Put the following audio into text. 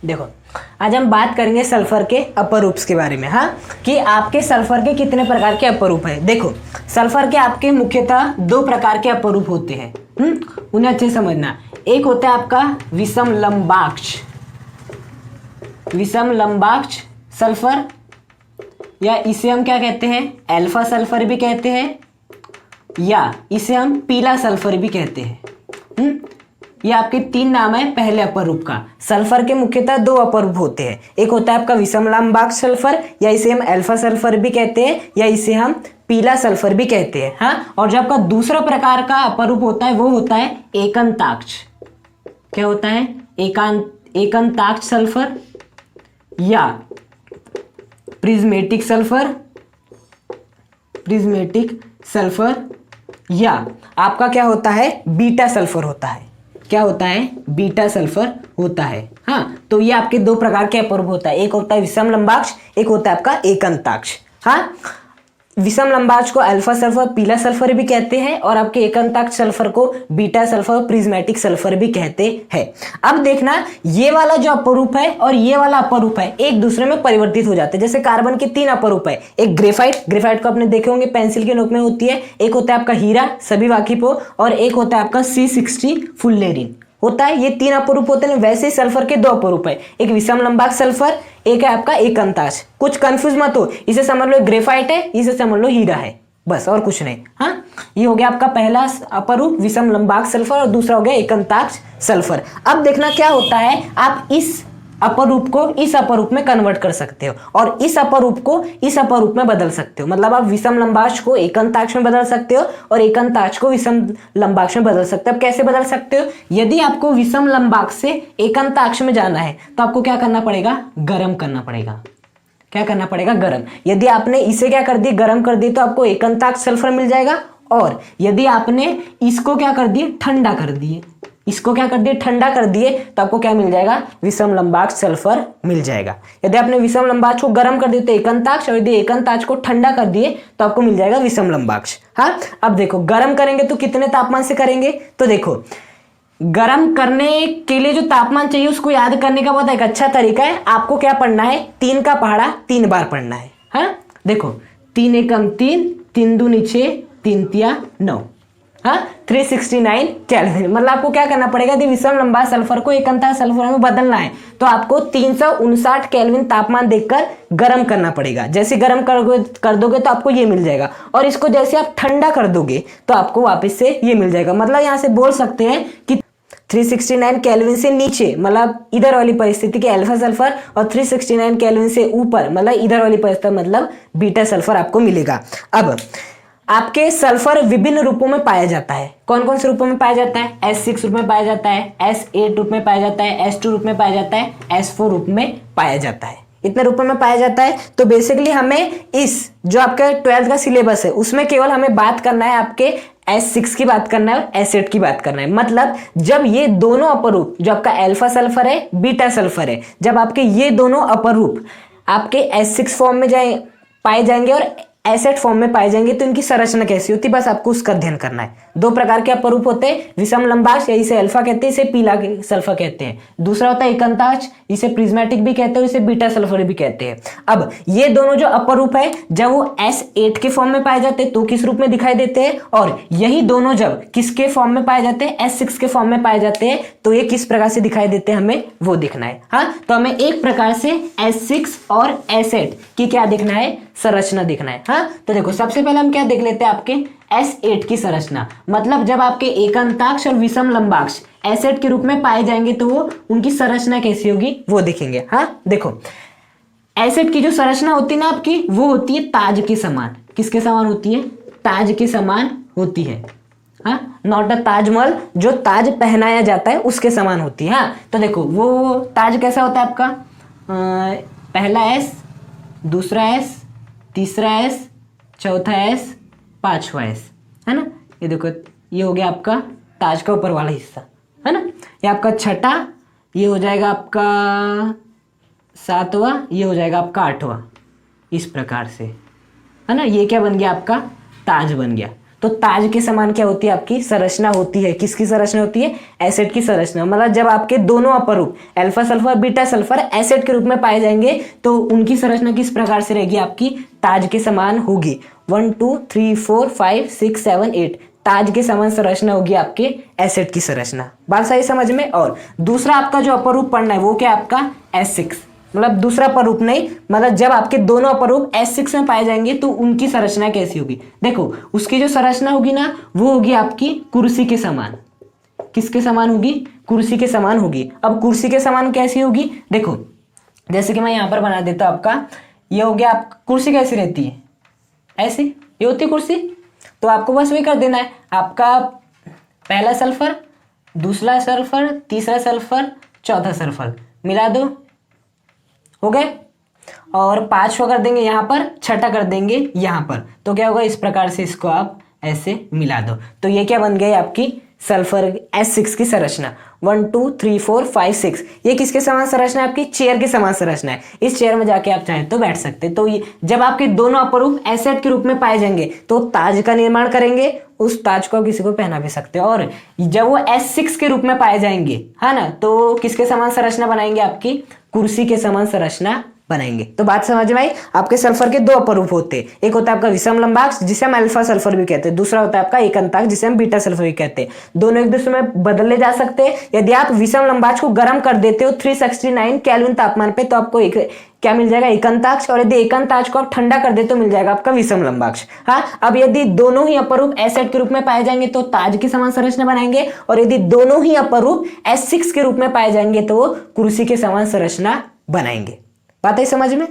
देखो, आज हम बात करेंगे सल्फर के अपरूप्स के बारे में। हाँ, कि आपके सल्फर के कितने प्रकार के अपरूप हैं। देखो, सल्फर के आपके मुख्यतः दो प्रकार के अपरूप होते हैं। उन्हें अच्छे समझना। एक होता है आपका विषम लंबाक्ष सल्फर, या इसे हम क्या कहते हैं, अल्फा सल्फर भी कहते हैं, या इसे हम पीला सल्फर भी कहते हैं। ये आपके तीन नाम है पहले अपरूप का। सल्फर के मुख्यतः दो अपरूप होते हैं। एक होता है आपका विषम लंबाक्ष सल्फर, या इसे हम अल्फा सल्फर भी कहते हैं, या इसे हम पीला सल्फर भी कहते हैं। हाँ, और जो आपका दूसरा प्रकार का अपरूप होता है वो होता है एकंताक्ष। क्या होता है? एकंताक्ष सल्फर या प्रिज्मेटिक सल्फर, या आपका क्या होता है, बीटा सल्फर होता है। क्या होता है? बीटा सल्फर होता है। हाँ, तो ये आपके दो प्रकार के अपरूप होता है। एक होता है विषम लंबाक्ष, एक होता है आपका एकंताक्ष। हाँ, विषम लंबाक्ष को अल्फा सल्फर, पीला सल्फर भी कहते हैं, और आपके एकंताक्ष सल्फर को बीटा सल्फर, प्रिज्मेटिक सल्फर भी कहते हैं। अब देखना, ये वाला जो अपरूप है और ये वाला अपरूप है एक दूसरे में परिवर्तित हो जाते हैं। जैसे कार्बन के तीन अपरूप है। एक ग्रेफाइट को आपने देखे होंगे, पेंसिल के नोक में होती है। एक होता है आपका हीरा, सभी वाकिफ हो, और एक होता है आपका C60 फुल्लेरिन होता है। ये तीन अपरूप होते हैं। वैसे ही सल्फर के दो अपरूप है, एक विषम लंबाक्ष सल्फर, एक है आपका एकंताक्ष। कुछ कंफ्यूज मत हो, इसे समझ लो ग्रेफाइट है, इसे समझ लो हीरा है, बस और कुछ नहीं। हाँ, ये हो गया आपका पहला अपरूप विषम लंबाक्ष सल्फर, और दूसरा हो गया एकंताक्ष सल्फर। अब देखना क्या होता है, आप इस अपरूप को इस अपरूप में कन्वर्ट कर सकते हो, और इस अपरूप को इस अपरूप में बदल सकते हो। मतलब आप विषम लंबाक्ष को एकंताक्ष में बदल सकते हो, और एकंताक्ष को विषम लंबाक्ष में बदल सकते हो। अब कैसे बदल सकते हो? यदि आपको विषम लंबाक्ष से एकंताक्ष में जाना है तो आपको क्या करना पड़ेगा? गर्म करना पड़ेगा। क्या करना पड़ेगा? गर्म। यदि आपने इसे क्या कर दी, गर्म कर दी, तो आपको एकंताक्ष सल्फर मिल जाएगा। और यदि आपने इसको क्या कर दिए, ठंडा कर दिए, ठंडा कर दिए, तो आपको क्या मिल जाएगा? विषम लंबाक्ष सल्फर मिल जाएगा। यदि आपने विषम लंबाक्ष को गर्म कर दिया तो एकंताक्ष, और यदि एकंताक्ष को ठंडा कर दिए तो आपको मिल जाएगा विषम लंबाक्ष। हाँ, अब देखो, गर्म करेंगे तो कितने तापमान से करेंगे? तो देखो, गर्म करने के लिए जो तापमान चाहिए उसको याद करने का बहुत एक अच्छा तरीका है। आपको क्या पढ़ना है? 3 का पहाड़ा 3 बार पढ़ना है। हाँ, देखो, 3 एकम 3, 3 दूनी 6, 3 तिया 9। हाँ, 369 केल्विन। मतलब आपको क्या करना पड़ेगा? यदि विषम लंबाक्ष सल्फर को एकंताक्ष सल्फर में बदलना है तो आपको 359 केल्विन तापमान देखकर गर्म करना पड़ेगा। जैसे गर्म कर दोगे तो आपको ये मिल जाएगा, और इसको जैसे आप ठंडा कर दोगे तो आपको वापस से ये मिल जाएगा। मतलब यहाँ से बोल सकते हैं कि 369 केल्विन से नीचे, मतलब इधर वाली परिस्थिति के अल्फा सल्फर, और 369 केल्विन से ऊपर, मतलब इधर वाली परिस्थिति, मतलब बीटा सल्फर आपको मिलेगा। अब आपके सल्फर विभिन्न रूपों में पाया जाता है। कौन कौन से रूपों में पाया जाता है? S6 रूप में पाया जाता है, S8 रूप में पाया जाता है, S2 रूप में पाया जाता है, S4 रूप में पाया जाता है। इतने रूपों में पाया जाता है। तो बेसिकली हमें इस जो आपका 12th का सिलेबस है उसमें केवल हमें बात करना है, आपके S6 की बात करना है और S8 की बात करना है। मतलब जब ये दोनों अपरूप, जो आपका अल्फा सल्फर है, बीटा सल्फर है, जब आपके ये दोनों अपरूप आपके S6 फॉर्म में पाए जाएंगे और एसिड फॉर्म में पाए जाएंगे तो इनकी संरचना कैसी होती है, बस आपको उसका अध्ययन करना है। दो प्रकार के अपरूप होते हैं, विषम लंबाक्ष, इसे अल्फा कहते हैं, इसे पीला सल्फर कहते हैं। दूसरा होता है एकंताक्ष, इसे प्रिज्मेटिक भी कहते हैं, इसे बीटा सल्फर भी कहते हैं। अब ये दोनों जो अपरूप है, जब वो S8 के फॉर्म में पाए जाते हैं तो किस रूप में दिखाई देते हैं, और यही दोनों जब किसके फॉर्म में पाए जाते हैं, S6 के फॉर्म में पाए जाते हैं, तो ये किस प्रकार से दिखाई देते हैं, हमें वो दिखना है। हाँ, तो हमें एक प्रकार से S6 और S8 की क्या दिखना है, संरचना दिखना है। हाँ, तो देखो, सबसे पहले हम क्या देख लेते हैं, आपके S8 की संरचना। मतलब जब आपके एकंताक्ष और विषम लंबाक्ष S8 के रूप में पाए जाएंगे तो वो उनकी संरचना कैसी होगी वो देखेंगे। हाँ, देखो, S8 की जो संरचना होती है ना आपकी, वो होती है ताज के समान। किसके समान होती है? ताज के समान होती है। हाँ, नॉट अ ताजमहल, जो ताज पहनाया जाता है उसके समान होती है। हाँ, तो देखो, वो ताज कैसा होता है आपका? पहला S, दूसरा S, तीसरा S, चौथा S, पांचवा S, है ना। ये देखो, ये हो गया आपका ताज का ऊपर वाला हिस्सा, है ना। ये आपका छठा, ये हो जाएगा आपका सातवां, ये हो जाएगा आपका आठवां, इस प्रकार से, है ना। ये क्या बन गया? आपका ताज बन गया। तो ताज के समान क्या होती है आपकी संरचना होती है, किसकी संरचना होती है, एसिड की संरचना। मतलब जब आपके दोनों अपरूप alpha sulphur beta sulphur acid के रूप में पाए जाएंगे तो उनकी संरचना किस प्रकार से रहेगी, आपकी ताज के समान होगी। 1 2 3 4 5 6 7 8 ताज के समान संरचना होगी आपके एसिड की संरचना। बात सही समझ में। और दूसरा आपका जो अपरूप पढ़ना है वो क्या आपका S6, मतलब दूसरा अपरूप नहीं, मतलब जब आपके दोनों अपरूप S6 में पाए जाएंगे तो उनकी संरचना कैसी होगी। देखो उसकी जो संरचना होगी ना वो होगी आपकी कुर्सी के समान। किसके समान होगी, कुर्सी के समान होगी। अब कुर्सी के समान कैसी होगी, देखो जैसे कि मैं यहां पर बना देता हूं आपका, ये हो गया आप कुर्सी कैसी रहती है, ऐसी ये होती है कुर्सी। तो आपको बस वही कर देना है, आपका पहला सल्फर, दूसरा सल्फर, तीसरा सल्फर, चौथा सल्फर मिला दो, हो गए। और 5वां कर देंगे यहाँ पर, छठा कर देंगे यहाँ पर, तो क्या होगा, इस प्रकार से इसको आप ऐसे मिला दो। तो ये क्या बन गई आपकी सल्फर S6 की संरचना। 1 2 3 4 5 6 ये किसके समान संरचना है, आपकी चेयर के समान संरचना है। इस चेयर में जाके आप चाहें तो बैठ सकते हैं। तो ये जब आपके दोनों अपरूप एसिड के रूप में पाए जाएंगे तो ताज का निर्माण करेंगे, उस ताज को किसी को पहना भी सकते हैं। और जब वो S6 के रूप में पाए जाएंगे, है ना, तो किसके समान संरचना बनाएंगे, आपकी कुर्सी के समान संरचना बनाएंगे। तो बात समझ में आई। आपके सल्फर के दो अपरूप होते हैं, एक होता है आपका विषम लंबाक्ष जिसे हम अल्फा सल्फर भी कहते हैं, दूसरा होता है आपका एकंताक्ष जिसे हम बीटा सल्फर भी कहते हैं। दोनों एक दूसरे में बदले जा सकते हैं। यदि आप विषम लंबाक्ष को गर्म कर देते हो 369 केल्विन तापमान पे तो आपको एक क्या मिल जाएगा, एकंताक्ष। और यदि एकंताक्ष को आप ठंडा कर दे तो मिल जाएगा आपका विषम लंबाक्ष। हाँ, अब यदि दोनों ही अपरूप एसिड के रूप में पाए जाएंगे तो ताज की समान संरचना बनाएंगे, और यदि दोनों ही अपरूप S6 के रूप में पाए जाएंगे तो वो कुर्सी के समान संरचना बनाएंगे। बात है समझ में।